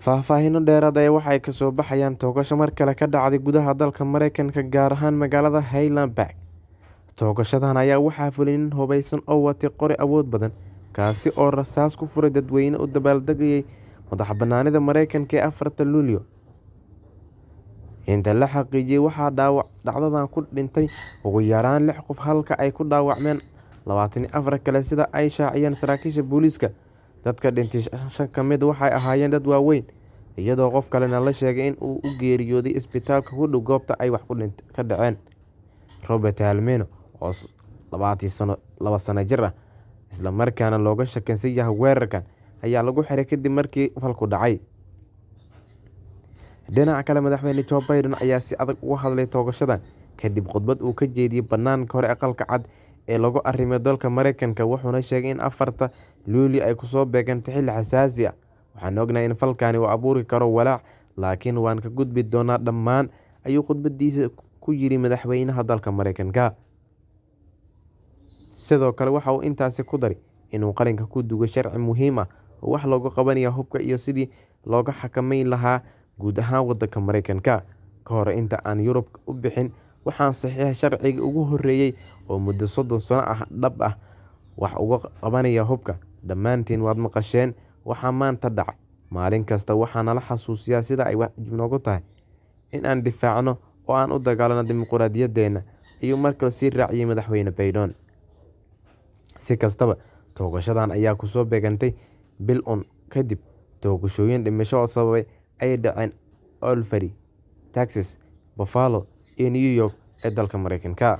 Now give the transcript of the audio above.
Faahfaahin dheeraad ah waxay ka soo baxayaan toogasho mar kale ka dhacday gudaha dalka Mareykanka gaar ahaan magaalada Highland Park. Toogashadan ayaa waxaa fuliyay nin hubeysan oo watay qori awood badan, kaasi oo rasaas ku furay dadweyne u dabaaldegayay madaxbannaanida Mareykanka ee 4 Luulyo. Inta la xaqiijiyay waxaa dhacdadan ku dhintay ugu yaraan 6 qof halka ay ku dhaawacmeen 24 kale sida ay shaaciyeen saraakiisha booliiska. Dadka dhintay 5 ka mid waxay ahaayeen dad waaweyn, iyadoo qof kalena la sheegay in uu u geeriyooday isbitaalka ku dhow goobta ay wax ka dhaceen. Robert Almeno, oo 22 sano jir ah, isla markaana looga shakisan yahay weerarkan, ayaa lagu xiray kadib markii falku dhacay. Dhinaca kale, madaxweyne Joe Biden ayaa si adag uga hadlay toogashadan kadib khudbad uu ka jeediyay bannaanka hore aqalka cad ee lagu arrimiyo dalka Mareykanka, wuxuuna sheegay in 4 Luulyo ay kusoo beegantay xilli xasaasi ah. Waxaan ognahay in falkani uu abuuri karo walaac, laakiin waan ka gudbi doonaa dhammaan, ayuu khudbadiisa ku yiri madaxweynaha dalka Mareykanka. Sidoo kale waxa uu intaasi ku daray inuu qaranka ku duugo sharci muhiim ah oo wax looga qabanayo hubka iyo sidii looga xakameyn lahaa guud ahaan waddanka Mareykanka. Ka hor inta aan Yurub u bixin, waxaan saxiixay sharcigii ugu horreeyay oo muddo 30 sano ah dhab ah wax uga qabanaya hubka. Dhammaantiin waad maqasheen waxa maanta dhacay. Maalin kasta waxaa nala xasuusiyaa sida ay waajib noogu tahay in aan difaacno oo aan u dagaalano dimuqraadiyadeena, ayuu markale sii raaciyay madaxweyne Biden. Si kastaba, toogashadan ayaa kusoo beegantay bil kadib toogashooyin dhimasho oo sababay ay dhaceen Uvalde, Texas, Buffalo iyo New York ee dalka Mareykanka.